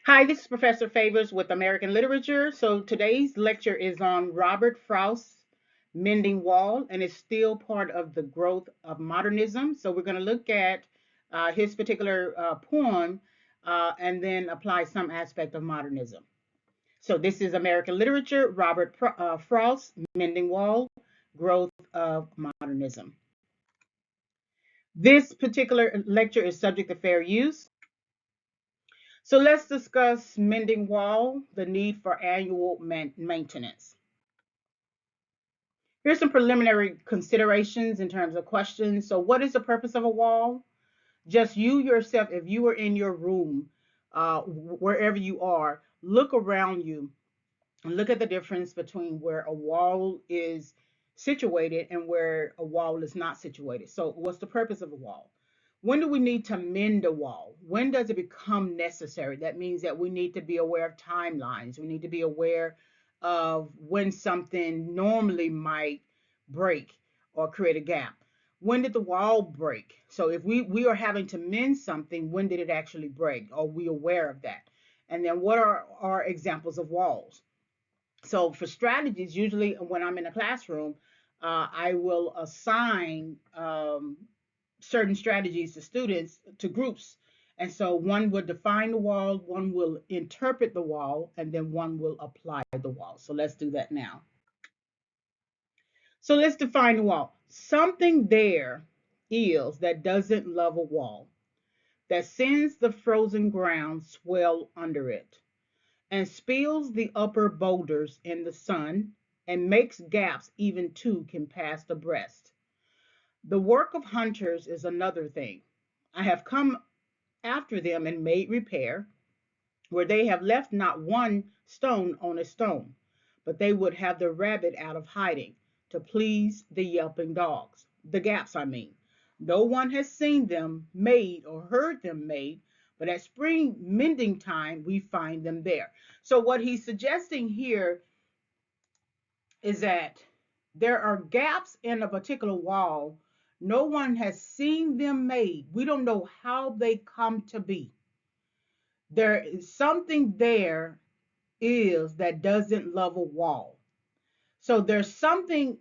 Hi, this is Professor Favors with American Literature. So today's lecture is on Robert Frost's Mending Wall, and it's still part of the growth of modernism. So we're going to look at his particular poem and then apply some aspect of modernism. So this is American Literature, Robert Frost, Mending Wall, Growth of Modernism. This particular lecture is subject to fair use. So let's discuss mending wall, the need for annual maintenance. Here's some preliminary considerations in terms of questions. So what is the purpose of a wall? Just you yourself, if you are in your room, wherever you are, look around you and look at the difference between where a wall is situated and where a wall is not situated. So what's the purpose of a wall? When do we need to mend a wall? When does it become necessary? That means that we need to be aware of timelines. We need to be aware of when something normally might break or create a gap. When did the wall break? So if we are having to mend something, when did it actually break? Are we aware of that? And then what are our examples of walls? So for strategies, usually when I'm in a classroom, I will assign certain strategies to students, to groups. And so one will define the wall, one will interpret the wall, and then one will apply the wall. So let's do that now. So let's define the wall. Something there is that doesn't love a wall, that sends the frozen ground swell under it, and spills the upper boulders in the sun, and makes gaps even two can pass abreast. The work of hunters is another thing. I have come after them and made repair, where they have left not one stone on a stone, but they would have the rabbit out of hiding to please the yelping dogs. The gaps, I mean. No one has seen them made or heard them made, but at spring mending time, we find them there. So, what he's suggesting here is that there are gaps in a particular wall. No one has seen them made. We don't know how they come to be. There is something there is that doesn't love a wall. So there's something,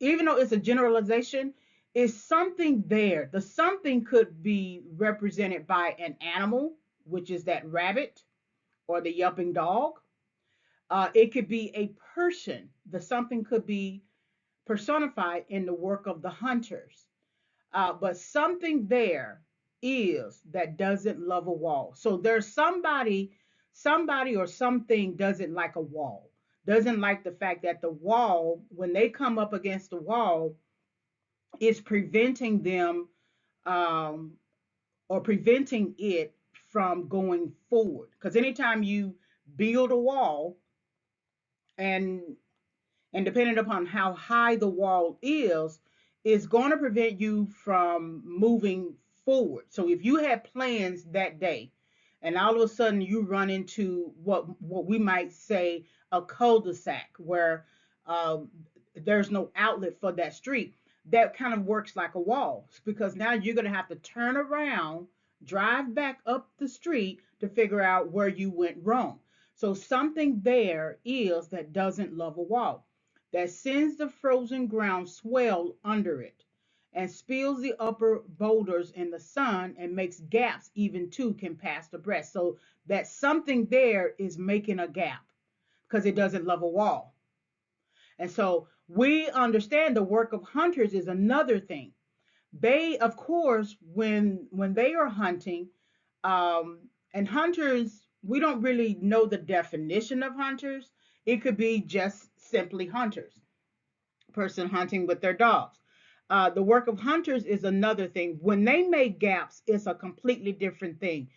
even though it's a generalization, is something there. The something could be represented by an animal, which is that rabbit or the yelping dog. It could be a person. The something could be personified in the work of the hunters. But something there is that doesn't love a wall. So there's somebody or something doesn't like a wall, doesn't like the fact that the wall, when they come up against the wall, is preventing them um, or preventing it from going forward. Because anytime you build a wall, and depending upon how high the wall is going to prevent you from moving forward. So if you had plans that day and all of a sudden you run into what we might say a cul-de-sac where um, there's no outlet for that street, that kind of works like a wall, because now you're going to have to turn around, drive back up the street to figure out where you went wrong. So something there is that doesn't love a wall, that sends the frozen ground swell under it, and spills the upper boulders in the sun, and makes gaps even two can pass the breast. So that something there is making a gap because it doesn't love a wall. And so we understand the work of hunters is another thing. They, of course, when they are hunting, and hunters, we don't really know the definition of hunters. It could be just simply hunters, person hunting with their dogs. The work of hunters is another thing. When they make gaps, it's a completely different thing.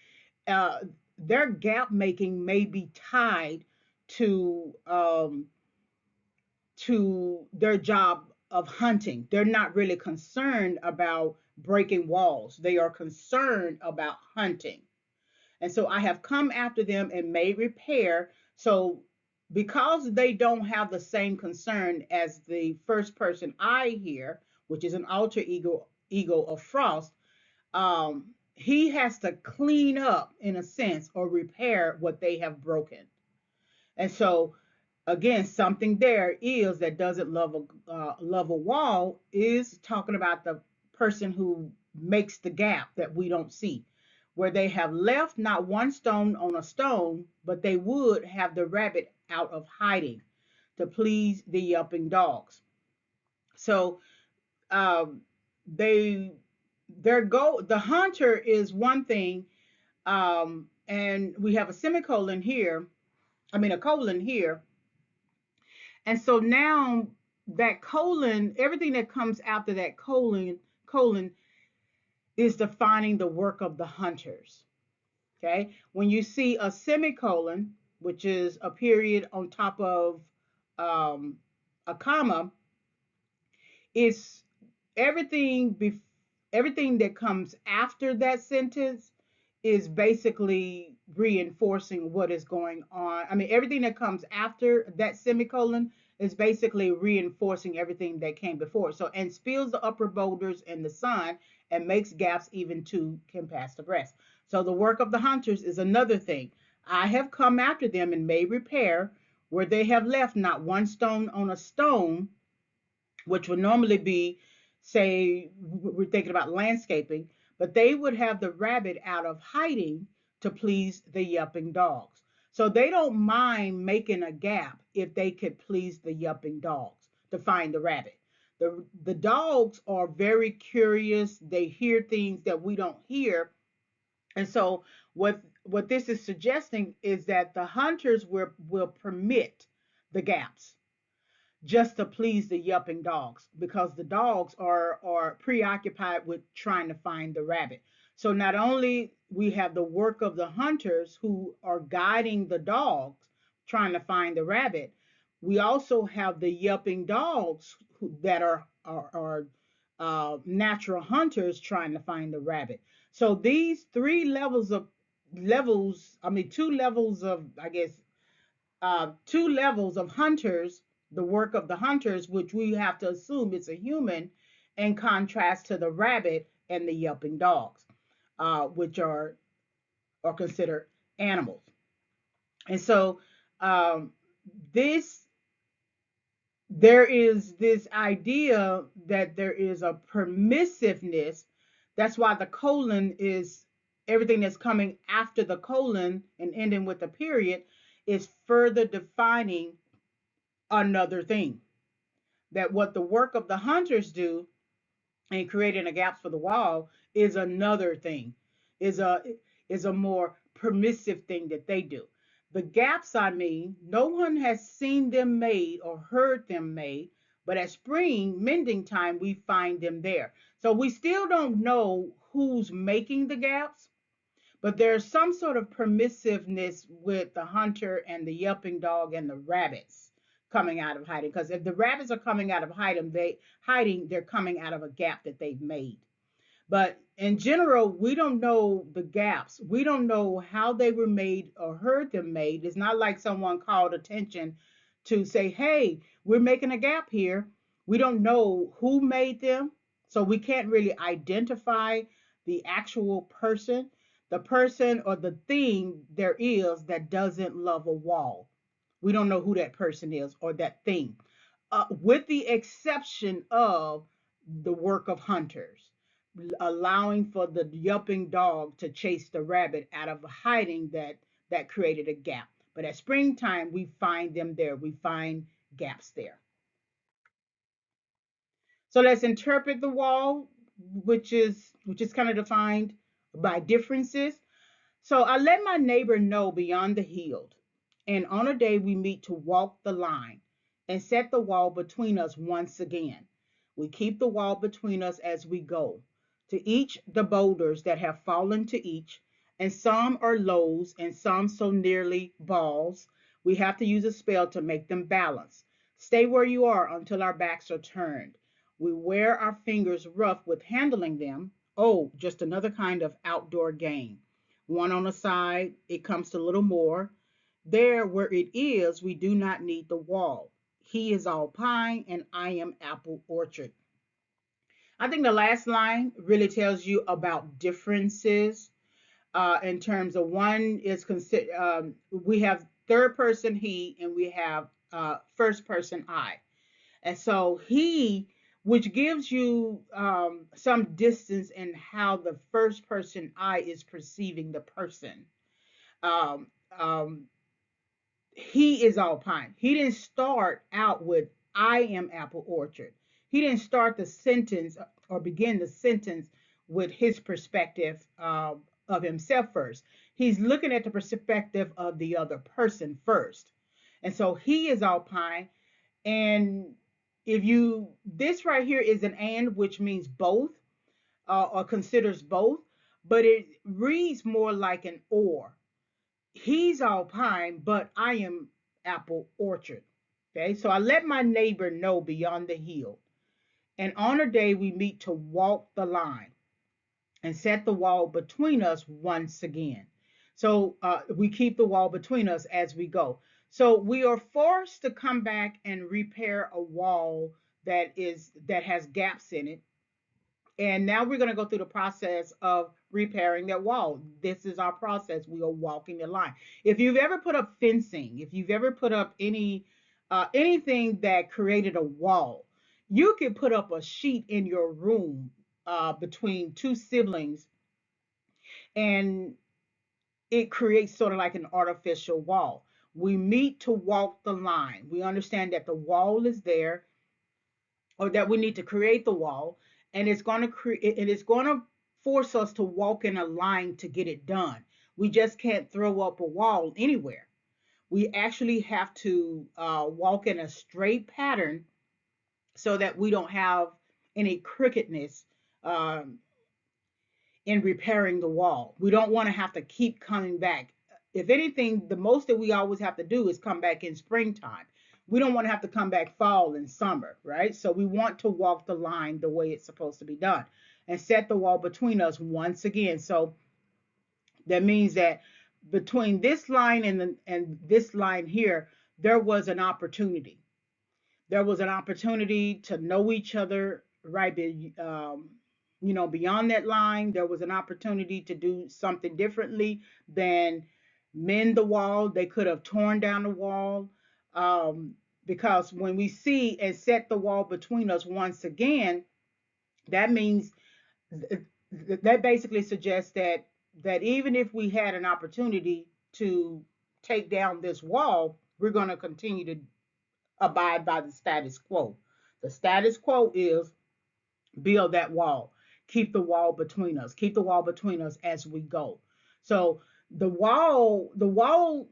Uh, their gap making may be tied to their job of hunting. They're not really concerned about breaking walls. They are concerned about hunting. And so I have come after them and made repair. So because they don't have the same concern as the first person I hear, which is an alter ego of Frost, um, he has to clean up, in a sense, or repair what they have broken. And so, again, something there is that doesn't love a wall is talking about the person who makes the gap that we don't see, where they have left not one stone on a stone, but they would have the rabbit out of hiding to please the yelping dogs. So um, they their goal, the hunter is one thing, and we have a semicolon here. I mean a colon here. And so now that colon, everything that comes after that colon is defining the work of the hunters. Okay. When you see a semicolon, which is a period on top of um, a comma, it's everything everything that comes after that sentence is basically reinforcing what is going on. I mean, everything that comes after that semicolon is basically reinforcing everything that came before. So, and spills the upper boulders in the sun and makes gaps even two can pass the breast. So, the work of the hunters is another thing. I have come after them and made repair where they have left not one stone on a stone, which would normally be, say, we're thinking about landscaping, but they would have the rabbit out of hiding to please the yelping dogs. So they don't mind making a gap if they could please the yelping dogs to find the rabbit. The dogs are very curious. They hear things that we don't hear. And so what this is suggesting is that the hunters will permit the gaps just to please the yelping dogs, because the dogs are preoccupied with trying to find the rabbit. So not only we have the work of the hunters who are guiding the dogs trying to find the rabbit, we also have the yelping dogs that are natural hunters trying to find the rabbit. So these three levels, I mean, two levels of, I guess, two levels of hunters, the work of the hunters, which we have to assume is a human, in contrast to the rabbit and the yelping dogs, which are considered animals. And so um, this there is this idea that there is a permissiveness. That's why the colon is everything that's coming after the colon and ending with a period is further defining another thing. That what the work of the hunters do in creating a gaps for the wall is another thing, is a more permissive thing that they do. The gaps, I mean, no one has seen them made or heard them made, but at spring mending time we find them there. So we still don't know who's making the gaps, but there's some sort of permissiveness with the hunter and the yelping dog and the rabbits coming out of hiding. Because if the rabbits are coming out of hiding, they're coming out of a gap that they've made. But in general, we don't know the gaps. We don't know how they were made or heard them made. It's not like someone called attention to say, hey, we're making a gap here. We don't know who made them. So we can't really identify the actual person, the person or the thing there is that doesn't love a wall. We don't know who that person is or that thing, with the exception of the work of hunters, allowing for the yelping dog to chase the rabbit out of hiding that created a gap. But at springtime, we find them there. We find gaps there. So let's interpret the wall, which is kind of defined by differences. So I let my neighbor know beyond the hill, and on a day we meet to walk the line and set the wall between us once again. We keep the wall between us as we go. To each the boulders that have fallen to each, and some are lows and some so nearly balls, we have to use a spell to make them balance. Stay where you are until our backs are turned. We wear our fingers rough with handling them. Oh, just another kind of outdoor game. One on a side, it comes to little more. There where it is, we do not need the wall. He is all pine and I am apple orchard. I think the last line really tells you about differences in terms of one is consider we have third person he and we have first person I. And so he, which gives you some distance in how the first person I is perceiving the person. Um, um, he is alpine. He didn't start out with I am apple orchard. He didn't start the sentence or begin the sentence with his perspective of himself first. He's looking at the perspective of the other person first. And so he is alpine. And if you, this right here is an and, which means both or considers both, but it reads more like an or. He's alpine, but I am apple orchard. Okay, so I let my neighbor know beyond the hill. And on a day we meet to walk the line and set the wall between us once again. So we keep the wall between us as we go. So we are forced to come back and repair a wall that has gaps in it. And now we're going to go through the process of repairing that wall. This is our process. We are walking the line. If you've ever put up fencing, if you've ever put up anything that created a wall, you could put up a sheet in your room between two siblings, and it creates sort of like an artificial wall. We meet to walk the line. We understand that the wall is there, or that we need to create the wall, and it's going to create, it is going to force us to walk in a line to get it done. We just can't throw up a wall anywhere. We actually have to walk in a straight pattern so that we don't have any crookedness um, in repairing the wall. We don't want to have to keep coming back. If anything, the most that we always have to do is come back in springtime. We don't want to have to come back fall and summer, right? So we want to walk the line the way it's supposed to be done and set the wall between us once again. So that means that between this line and this line here, there was an opportunity. There was an opportunity to know each other, right? Beyond that line, there was an opportunity to do something differently than mend the wall. They could have torn down the wall, um, because when we see and set the wall between us once again, that means that basically suggests that even if we had an opportunity to take down this wall, we're going to continue to abide by the status quo. The status quo is build that wall, keep the wall between us, keep the wall between us as we go. So the wall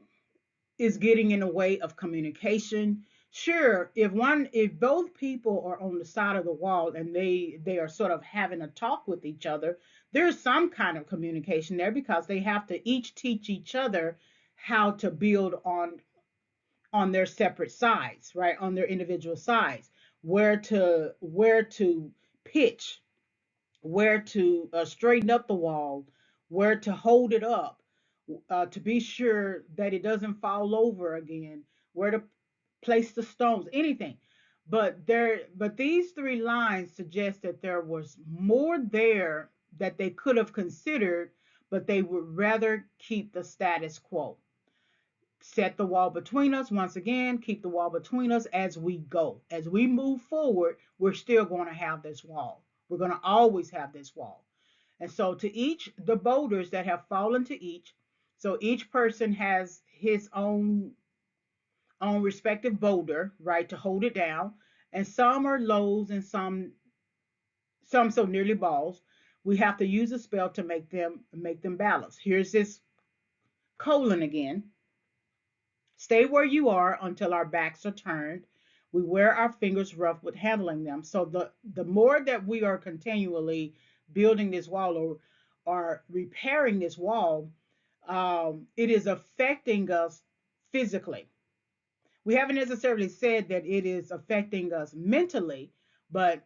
is getting in the way of communication. Sure, if both people are on the side of the wall and they are sort of having a talk with each other, there's some kind of communication there because they have to each teach each other how to build on their separate sides, right? On their individual sides, where to pitch, where to straighten up the wall, where to hold it up, to be sure that it doesn't fall over again, where to place the stones, anything. But these three lines suggest that there was more there that they could have considered, but they would rather keep the status quo. Set the wall between us once again, keep the wall between us as we go. As we move forward, we're still going to have this wall. We're going to always have this wall. And so to each, the boulders that have fallen to each, so each person has his own respective boulder, right, to hold it down. And some are lows and some so nearly balls. We have to use a spell to make them balance. Here's this colon again. Stay where you are until our backs are turned. We wear our fingers rough with handling them. So the more that we are continually building this wall or repairing this wall, it is affecting us physically. We haven't necessarily said that it is affecting us mentally, but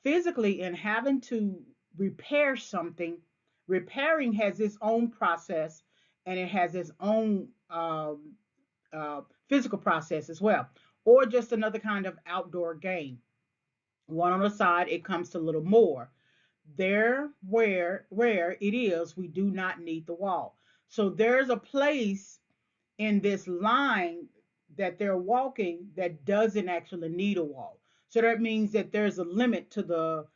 physically, in having to repair something, repairing has its own process and it has its own physical process as well, or just another kind of outdoor game. One on the side, it comes to a little more. There, where it is, we do not need the wall. So there's a place in this line that they're walking that doesn't actually need a wall. So that means that there's a limit to the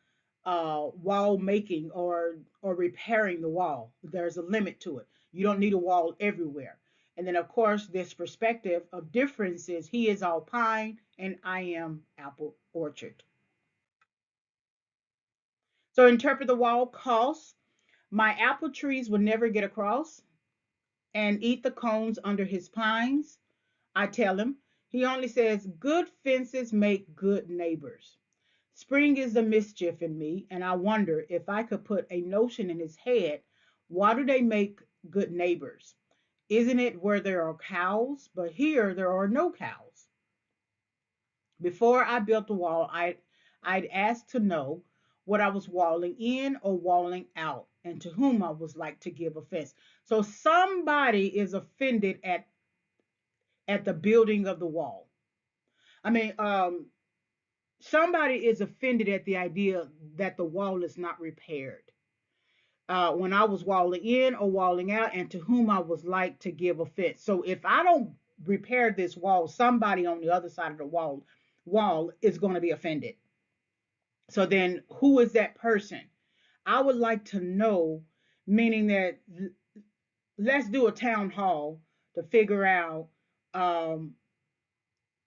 wall making or repairing the wall. There's a limit to it. You don't need a wall everywhere. And then of course this perspective of difference is he is all pine and I am apple orchard. So interpret the wall costs. My apple trees will never get across and eat the cones under his pines. I tell him. He only says, good fences make good neighbors. Spring is the mischief in me, and I wonder if I could put a notion in his head. Why do they make good neighbors? Isn't it where there are cows? But here there are no cows. Before I built the wall, I'd asked to know what I was walling in or walling out, and to whom I was like to give offense. So somebody is offended at the building of the wall. I mean, somebody is offended at the idea that the wall is not repaired. When I was walling in or walling out, and to whom I was like to give offense. So if I don't repair this wall, somebody on the other side of the wall is going to be offended. So then, who is that person? I would like to know, meaning that let's do a town hall to figure out um,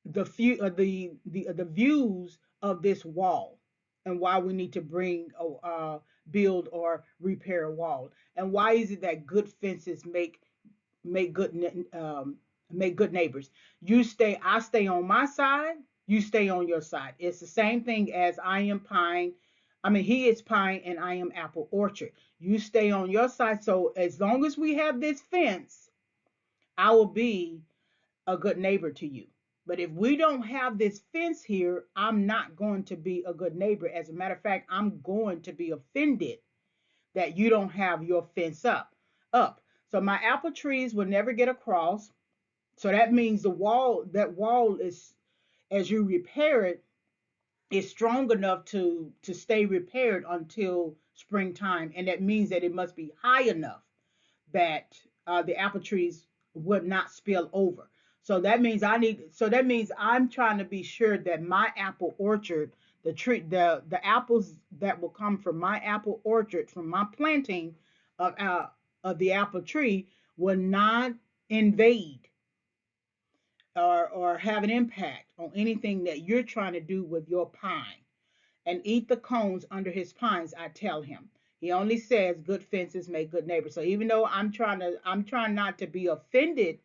the few the views of this wall and why we need to bring build or repair a wall, and why is it that good fences make good make good neighbors. I stay on my side, you stay on your side. It's the same thing as I am pine, I mean he is pine and I am apple orchard. You stay on your side, so as long as we have this fence, I will be a good neighbor to you. But if we don't have this fence here, I'm not going to be a good neighbor. As a matter of fact, I'm going to be offended that you don't have your fence up. So my apple trees will never get across. So that means that wall is, as you repair it, is strong enough to stay repaired until springtime. And that means that it must be high enough that the apple trees would not spill over. So that means I'm trying to be sure that my apple orchard, the apples that will come from my apple orchard, from my planting of the apple tree, will not invade or have an impact on anything that you're trying to do with your pine, and eat the cones under his pines, I tell him. He only says good fences make good neighbors. So even though I'm trying not to be offended,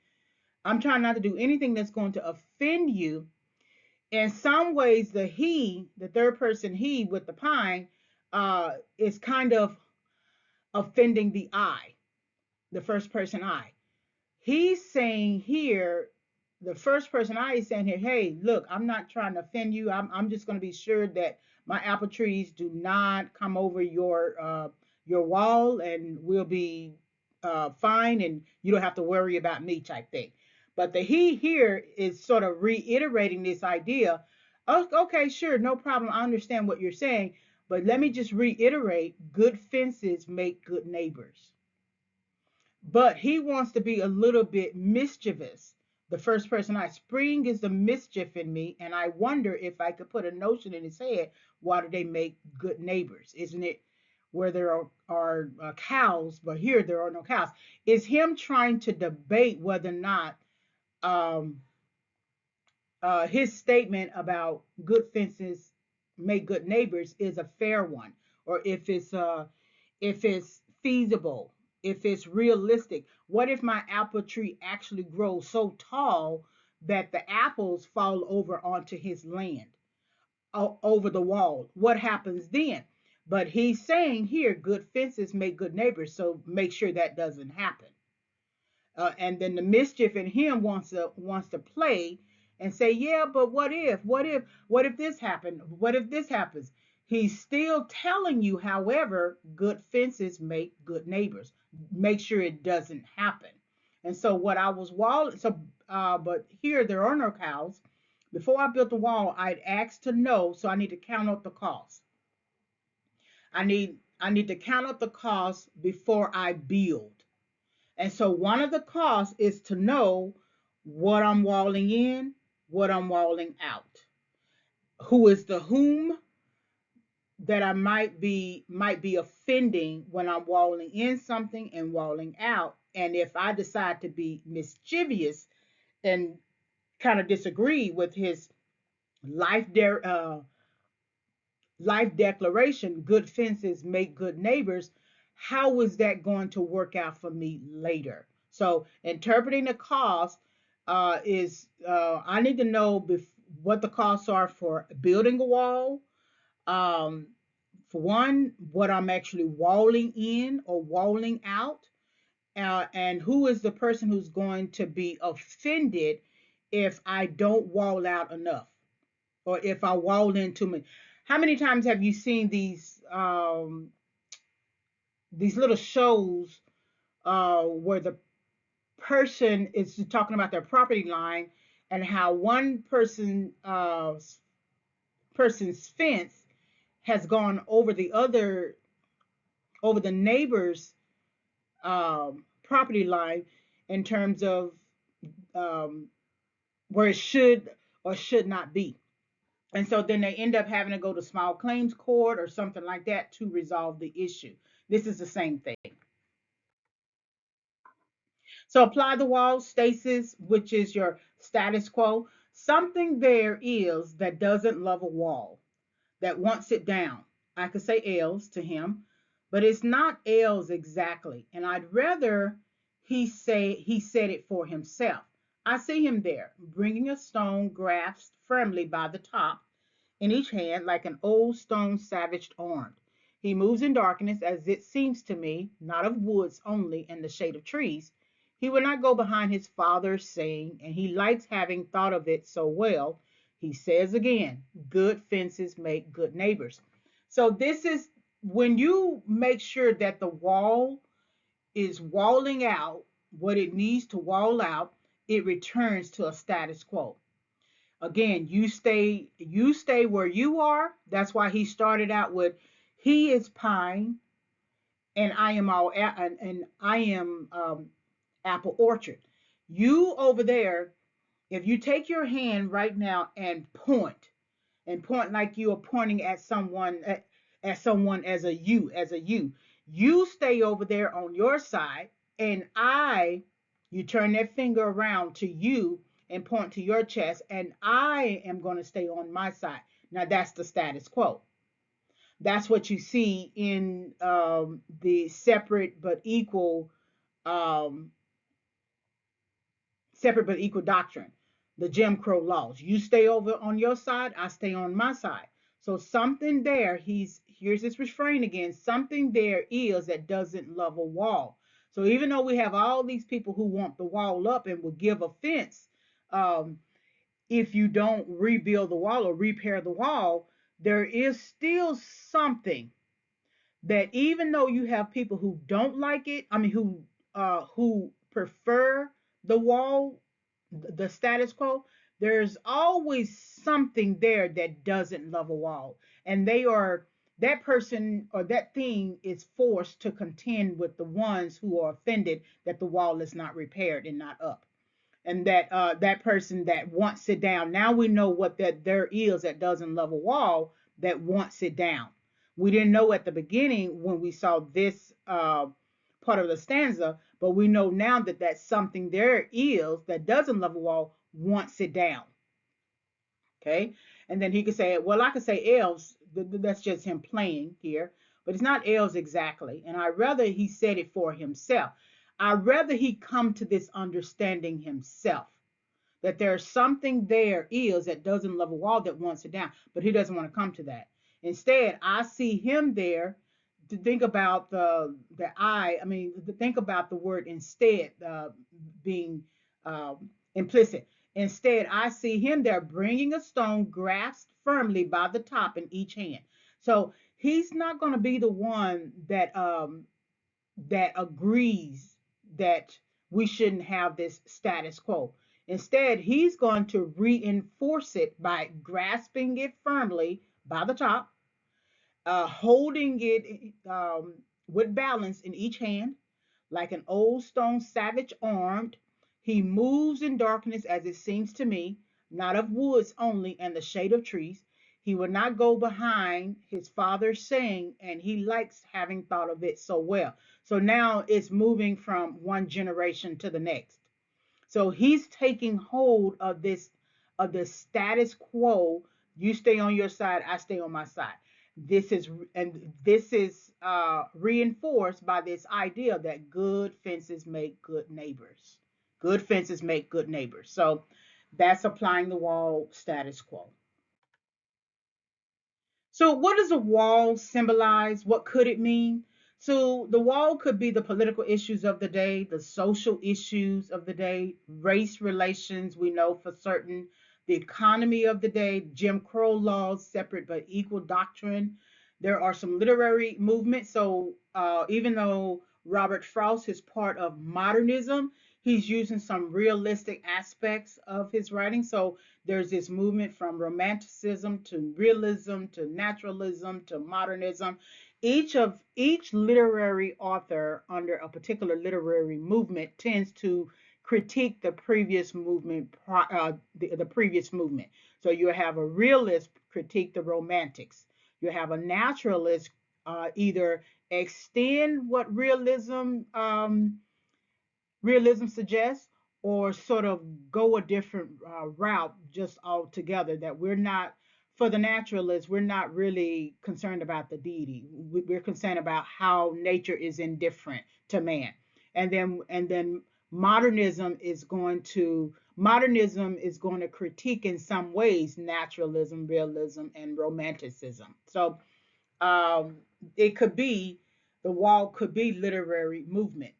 I'm trying not to do anything that's going to offend you. In some ways, the third person he with the pine, is kind of offending the I, the first person I. He's saying here, the first person I is saying here, hey, look, I'm not trying to offend you. I'm just going to be sure that my apple trees do not come over your wall, and we'll be fine, and you don't have to worry about me type thing. But the he here is sort of reiterating this idea. Oh, okay, sure, no problem. I understand what you're saying, but let me just reiterate: good fences make good neighbors. But he wants to be a little bit mischievous. The first person I spring is the mischief in me, and I wonder if I could put a notion in his head. Why do they make good neighbors? Isn't it where there are cows, but here there are no cows? Is him trying to debate whether or not um, his statement about good fences make good neighbors is a fair one, or if it's feasible, if it's realistic. What if my apple tree actually grows so tall that the apples fall over onto his land, over the wall? What happens then? But he's saying here, good fences make good neighbors, so make sure that doesn't happen. And then the mischief in him wants to play and say, yeah, but what if this happened? What if this happens? He's still telling you, however, good fences make good neighbors. Make sure it doesn't happen. And so what I was wall so but here there are no cows, Before I built the wall, I'd asked to know, so I need to count up the cost. I need to count up the cost before I build. And so one of the costs is to know what I'm walling in, what I'm walling out. Who is the whom that I might be offending when I'm walling in something and walling out. And if I decide to be mischievous and kind of disagree with his life de- uh, life declaration, good fences make good neighbors, how is that going to work out for me later? So interpreting the cost is I need to know what the costs are for building a wall. Um, for one, what I'm actually walling in or walling out, and who is the person who's going to be offended if I don't wall out enough, or if I wall in too many. How many times have you seen these little shows where the person is talking about their property line and how one person's fence has gone over the neighbor's property line in terms of um, where it should or should not be. And so then they end up having to go to small claims court or something like that to resolve the issue. This is the same thing. So apply the wall stasis, which is your status quo. Something there is that doesn't love a wall, that wants it down. I could say else to him, but it's not else exactly. And I'd rather he said it for himself. I see him there, bringing a stone grasped firmly by the top in each hand like an old stone savage armed. He moves in darkness, as it seems to me, not of woods only and the shade of trees. He will not go behind his father's saying, and he likes having thought of it so well. He says again, good fences make good neighbors. So this is when you make sure that the wall is walling out what it needs to wall out, it returns to a status quo. Again, you stay where you are. That's why he started out with he is pine and I am and I am apple orchard. You over there, if you take your hand right now and point like you are pointing at someone as a you stay over there on your side, and you turn that finger around to you and point to your chest, and I am going to stay on my side. Now that's the status quo. That's what you see in the um, separate but equal doctrine, the Jim Crow laws. You stay over on your side, I stay on my side. So something there, here's this refrain again, something there is that doesn't love a wall. So even though we have all these people who want the wall up and will give offense, um, if you don't rebuild the wall or repair the wall, there is still something that even though you have people who don't like it, I mean who prefer the wall, the status quo, there's always something there that doesn't love a wall, and that person or that thing is forced to contend with the ones who are offended that the wall is not repaired and not up, and that person that wants it down. Now we know what that there is that doesn't love a wall, that wants it down. We didn't know at the beginning when we saw this part of the stanza, but we know now that that something there is that doesn't love a wall wants it down. Okay, and then he could say, well, I could say else. That's just him playing here, but it's not else exactly. And I rather he said it for himself. I rather he come to this understanding himself, that there's something there is that doesn't love a wall that wants it down, but he doesn't want to come to that. Instead, I see him there to think about to think about the word instead being implicit. Instead, I see him there bringing a stone grasped firmly by the top in each hand. So he's not going to be the one that agrees that we shouldn't have this status quo. Instead, he's going to reinforce it by grasping it firmly by the top, holding it with balance in each hand, like an old stone savage armed. He moves in darkness, as it seems to me, not of woods only and the shade of trees. He will not go behind his father's saying, and he likes having thought of it so well. So now it's moving from one generation to the next. So he's taking hold of the status quo. You stay on your side, I stay on my side. This is reinforced by this idea that good fences make good neighbors. Good fences make good neighbors. So that's applying the wall status quo. So, what does a wall symbolize? What could it mean? So, the wall could be the political issues of the day, the social issues of the day, race relations, we know for certain, the economy of the day, Jim Crow laws, separate but equal doctrine. There are some literary movements. So, even though Robert Frost is part of modernism, he's using some realistic aspects of his writing. So, there's this movement from Romanticism to Realism to Naturalism to Modernism. Each literary author under a particular literary movement tends to critique the previous movement, the previous movement. So you have a realist critique the Romantics. You have a naturalist either extend what realism suggests, or sort of go a different route just altogether. That we're not, for the naturalists, we're not really concerned about the deity. We're concerned about how nature is indifferent to man. And then modernism is going to critique in some ways naturalism, realism, and romanticism. So um, it could be the wall could be literary movement,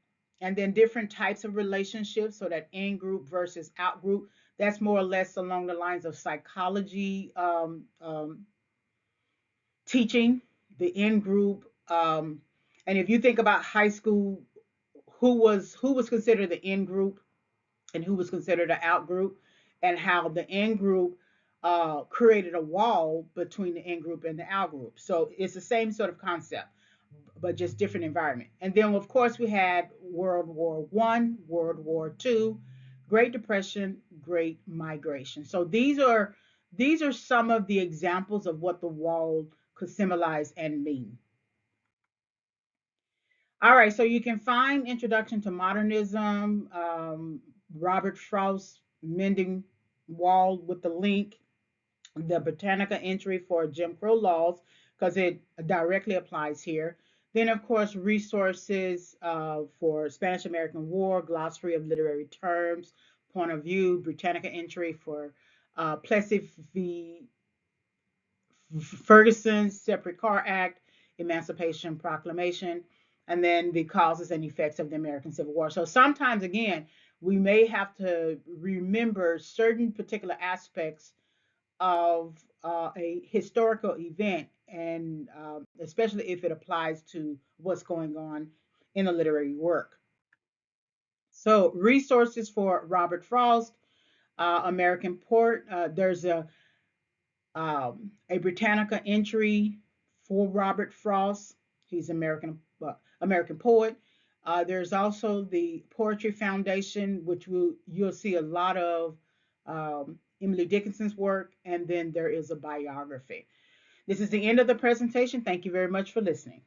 and then different types of relationships. So that in group versus out group, that's more or less along the lines of psychology teaching the in group. And if you think about high school, who was considered the in group and who was considered an out group, and how the in group created a wall between the in group and the out group. So it's the same sort of concept, but just different environment. And then, of course, we had World War I, World War II, Great Depression, Great Migration. So these are some of the examples of what the wall could symbolize and mean. All right, so you can find Introduction to Modernism, Robert Frost, Mending Wall with the link, the Britannica entry for Jim Crow laws, because it directly applies here. Then, of course, resources for Spanish American War, glossary of literary terms, point of view, Britannica entry for Plessy v. Ferguson, Separate Car Act, Emancipation Proclamation, and then the causes and effects of the American Civil War. So sometimes, again, we may have to remember certain particular aspects of a historical event, and especially if it applies to what's going on in a literary work. So, resources for Robert Frost, American Port. There's a Britannica entry for Robert Frost. He's American poet. There's also the Poetry Foundation, which you'll see a lot of Emily Dickinson's work, and then there is a biography. This is the end of the presentation. Thank you very much for listening.